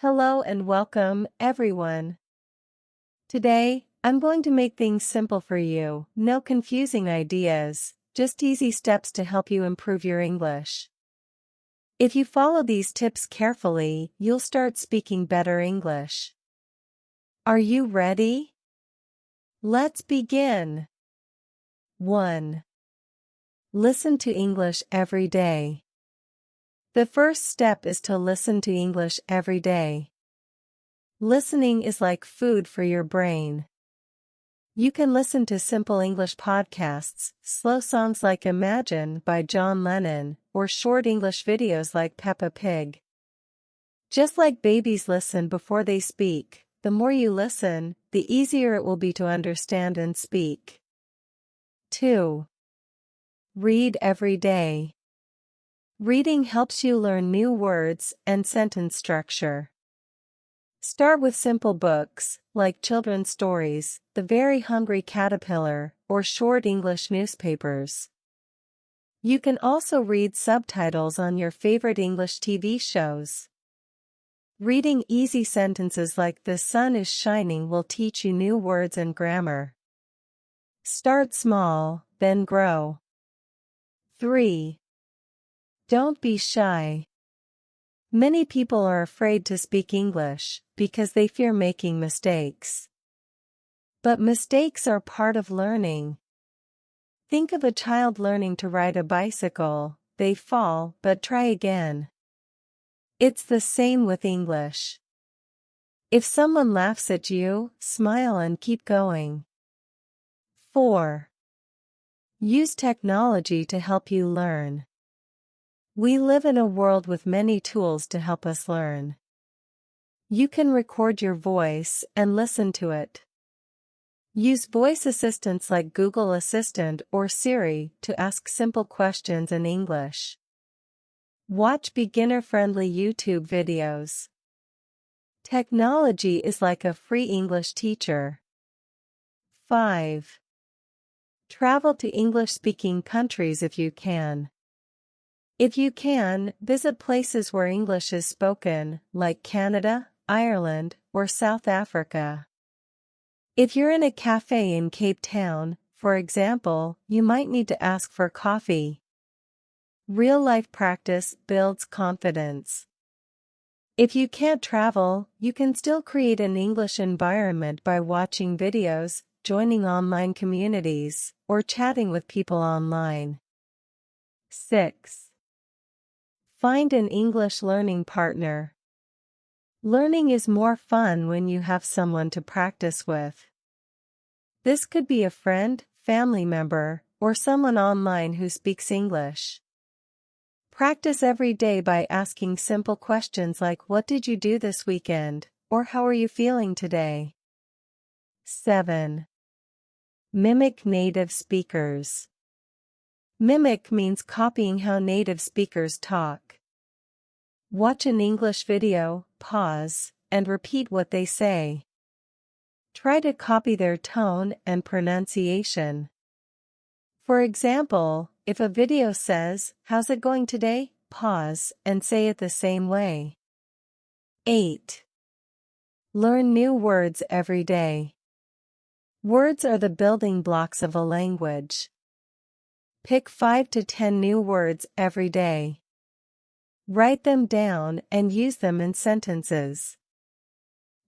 Hello and welcome, everyone. Today, I'm going to make things simple for you. No confusing ideas, just easy steps to help you improve your English. If you follow these tips carefully, you'll start speaking better English. Are you ready? Let's begin. 1. Listen to English every day. The first step is to listen to English every day. Listening is like food for your brain. You can listen to simple English podcasts, slow songs like Imagine by John Lennon, or short English videos like Peppa Pig. Just like babies listen before they speak, the more you listen, the easier it will be to understand and speak. 2. Read every day. Reading helps you learn new words and sentence structure. Start with simple books, like children's stories, The Very Hungry Caterpillar, or short English newspapers. You can also read subtitles on your favorite English TV shows. Reading easy sentences like "The sun is shining" will teach you new words and grammar. Start small, then grow. 3. Don't be shy. Many people are afraid to speak English because they fear making mistakes. But mistakes are part of learning. Think of a child learning to ride a bicycle. They fall, but try again. It's the same with English. If someone laughs at you, smile and keep going. 4. Use technology to help you learn. We live in a world with many tools to help us learn. You can record your voice and listen to it. Use voice assistants like Google Assistant or Siri to ask simple questions in English. Watch beginner-friendly YouTube videos. Technology is like a free English teacher. 5. Travel to English-speaking countries if you can. If you can, visit places where English is spoken, like Canada, Ireland, or South Africa. If you're in a cafe in Cape Town, for example, you might need to ask for coffee. Real-life practice builds confidence. If you can't travel, you can still create an English environment by watching videos, joining online communities, or chatting with people online. 6. Find an English learning partner. Learning is more fun when you have someone to practice with. This could be a friend, family member, or someone online who speaks English. Practice every day by asking simple questions like "What did you do this weekend?" or "How are you feeling today?" 7. Mimic native speakers. Mimic means copying how native speakers talk. Watch an English video, pause, and repeat what they say. Try to copy their tone and pronunciation. For example, if a video says, "How's it going today?" pause and say it the same way. 8. Learn new words every day. Words are the building blocks of a language. Pick 5 to 10 new words every day. Write them down and use them in sentences.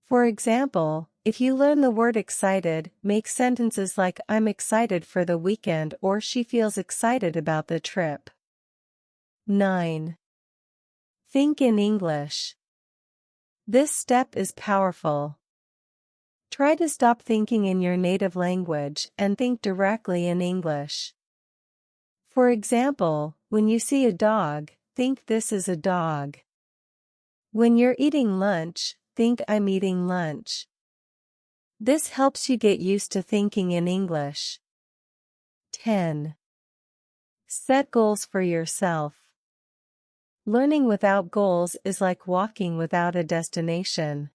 For example, if you learn the word excited, make sentences like "I'm excited for the weekend" or "She feels excited about the trip." 9. Think in English. This step is powerful. Try to stop thinking in your native language and think directly in English. For example, when you see a dog, think "This is a dog." When you're eating lunch, think "I'm eating lunch." This helps you get used to thinking in English. 10. Set goals for yourself. Learning without goals is like walking without a destination.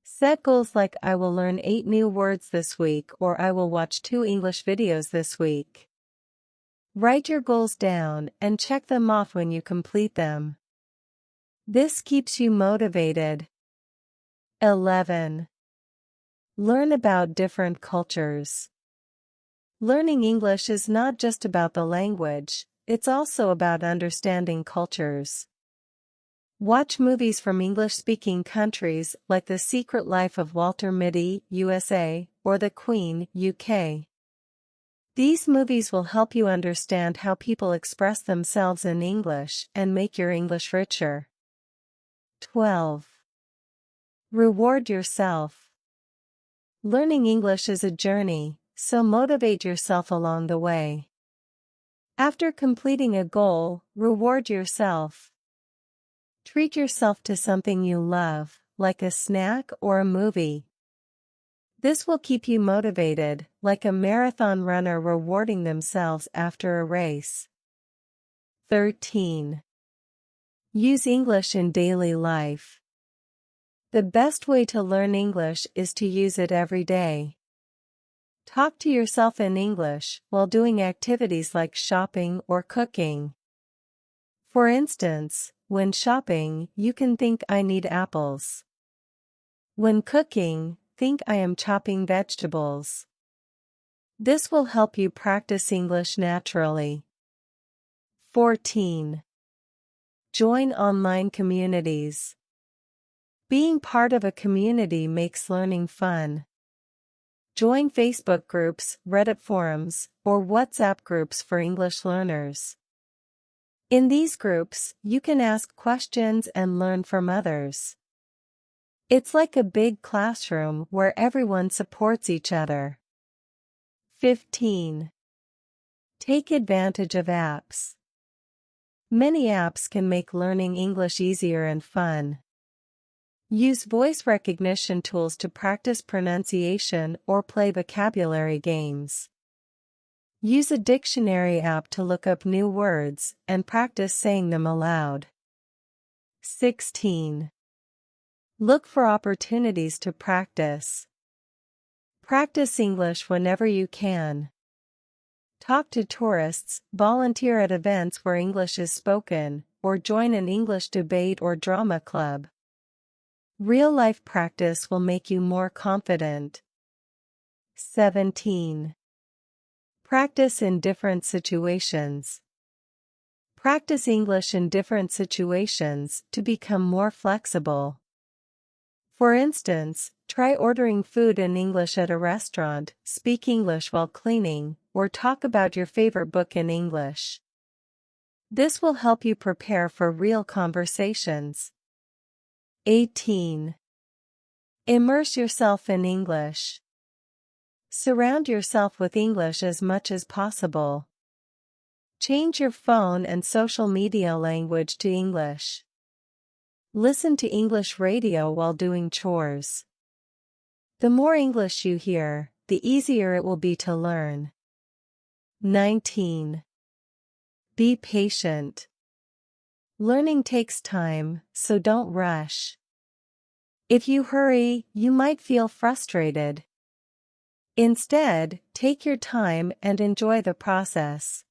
Set goals like "I will learn 8 new words this week" or "I will watch 2 English videos this week." Write your goals down and check them off when you complete them. This keeps you motivated. 11. Learn about different cultures. Learning English is not just about the language, it's also about understanding cultures. Watch movies from English-speaking countries like The Secret Life of Walter Mitty, USA, or The Queen, UK. These movies will help you understand how people express themselves in English and make your English richer. 12. Reward yourself. Learning English is a journey, so motivate yourself along the way. After completing a goal, reward yourself. Treat yourself to something you love, like a snack or a movie. This will keep you motivated, like a marathon runner rewarding themselves after a race. 13. Use English in daily life. The best way to learn English is to use it every day. Talk to yourself in English while doing activities like shopping or cooking. For instance, when shopping, you can think I need apples. When cooking, think I am chopping vegetables. This will help you practice English naturally. 14. Join online communities. Being part of a community makes learning fun. Join Facebook groups, Reddit forums, or WhatsApp groups for English learners. In these groups, you can ask questions and learn from others. It's like a big classroom where everyone supports each other. 15. Take advantage of apps. Many apps can make learning English easier and fun. Use voice recognition tools to practice pronunciation or play vocabulary games. Use a dictionary app to look up new words and practice saying them aloud. 16. Look for opportunities to practice. Practice English whenever you can. Talk to tourists, volunteer at events where English is spoken, or join an English debate or drama club. Real-life practice will make you more confident. 17. Practice in different situations. Practice English in different situations to become more flexible. For instance, try ordering food in English at a restaurant, speak English while cleaning, or talk about your favorite book in English. This will help you prepare for real conversations. 18. Immerse yourself in English. Surround yourself with English as much as possible. Change your phone and social media language to English. Listen to English radio while doing chores. The more English you hear, the easier it will be to learn. 19. Be patient. Learning takes time, so don't rush. If you hurry, you might feel frustrated. Instead, take your time and enjoy the process.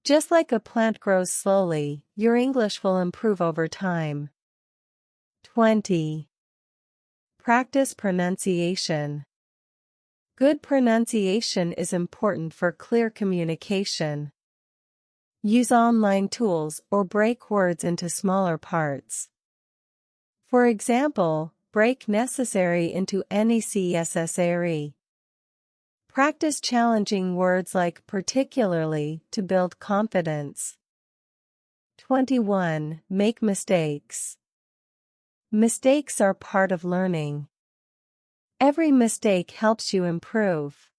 Just like a plant grows slowly, your English will improve over time. 20. Practice pronunciation. Good pronunciation is important for clear communication. Use online tools or break words into smaller parts. For example, break necessary into necessary. Practice challenging words like particularly to build confidence. 21. Make mistakes. Mistakes are part of learning. Every mistake helps you improve.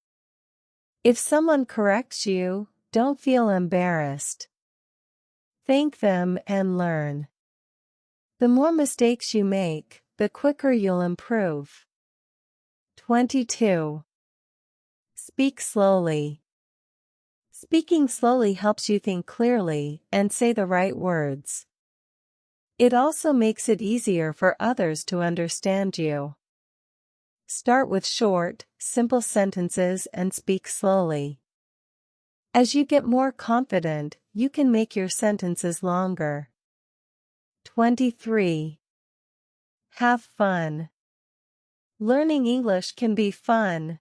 If someone corrects you, don't feel embarrassed. Thank them and learn. The more mistakes you make, the quicker you'll improve. 22. Speak slowly. Speaking slowly helps you think clearly and say the right words. It also makes it easier for others to understand you. Start with short, simple sentences and speak slowly. As you get more confident, you can make your sentences longer. 23. Have fun. Learning English can be fun.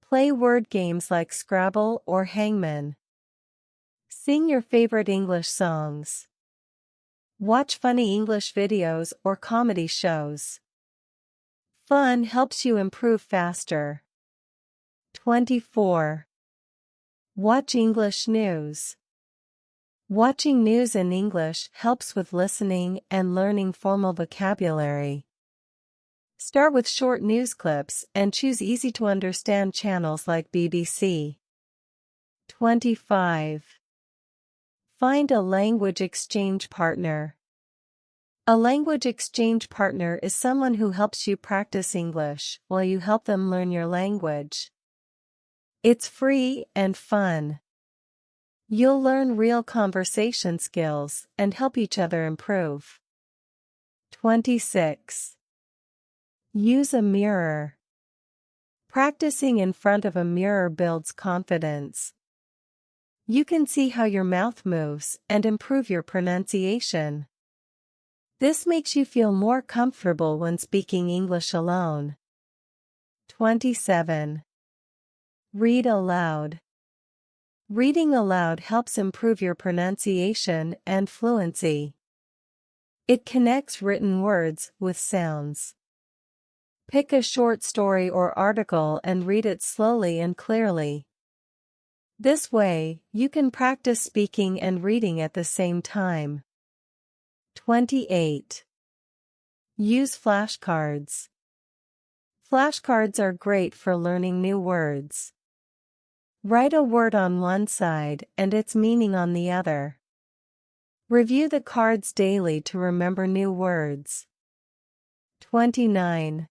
Play word games like Scrabble or Hangman. Sing your favorite English songs. Watch funny English videos or comedy shows. Fun helps you improve faster. 24. Watch English news. Watching news in English helps with listening and learning formal vocabulary. Start with short news clips and choose easy-to-understand channels like BBC. 25. Find a language exchange partner. A language exchange partner is someone who helps you practice English while you help them learn your language. It's free and fun. You'll learn real conversation skills and help each other improve. 26. Use a mirror. Practicing in front of a mirror builds confidence. You can see how your mouth moves and improve your pronunciation. This makes you feel more comfortable when speaking English alone. 27. Read aloud. Reading aloud helps improve your pronunciation and fluency. It connects written words with sounds. Pick a short story or article and read it slowly and clearly. This way, you can practice speaking and reading at the same time. 28. Use flashcards. Flashcards are great for learning new words. Write a word on one side and its meaning on the other. Review the cards daily to remember new words. 29.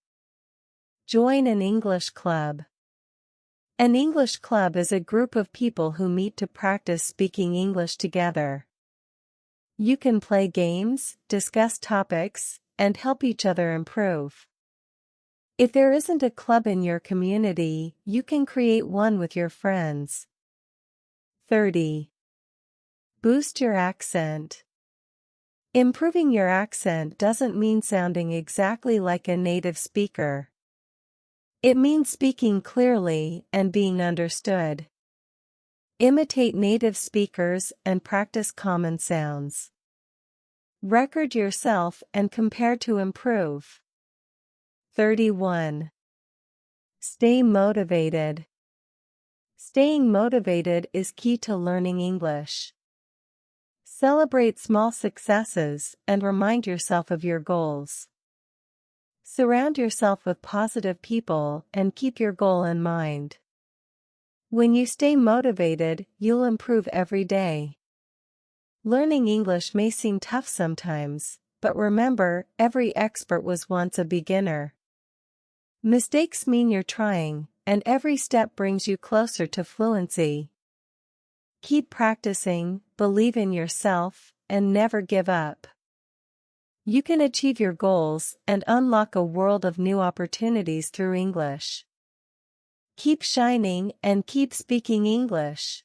Join an English club. An English club is a group of people who meet to practice speaking English together. You can play games, discuss topics, and help each other improve. If there isn't a club in your community, you can create one with your friends. 30. Boost your accent. Improving your accent doesn't mean sounding exactly like a native speaker. It means speaking clearly and being understood. Imitate native speakers and practice common sounds. Record yourself and compare to improve. 31. Stay motivated. Staying motivated is key to learning English. Celebrate small successes and remind yourself of your goals. Surround yourself with positive people and keep your goal in mind. When you stay motivated, you'll improve every day. Learning English may seem tough sometimes, but remember, every expert was once a beginner. Mistakes mean you're trying, and every step brings you closer to fluency. Keep practicing, believe in yourself, and never give up. You can achieve your goals and unlock a world of new opportunities through English. Keep shining and keep speaking English.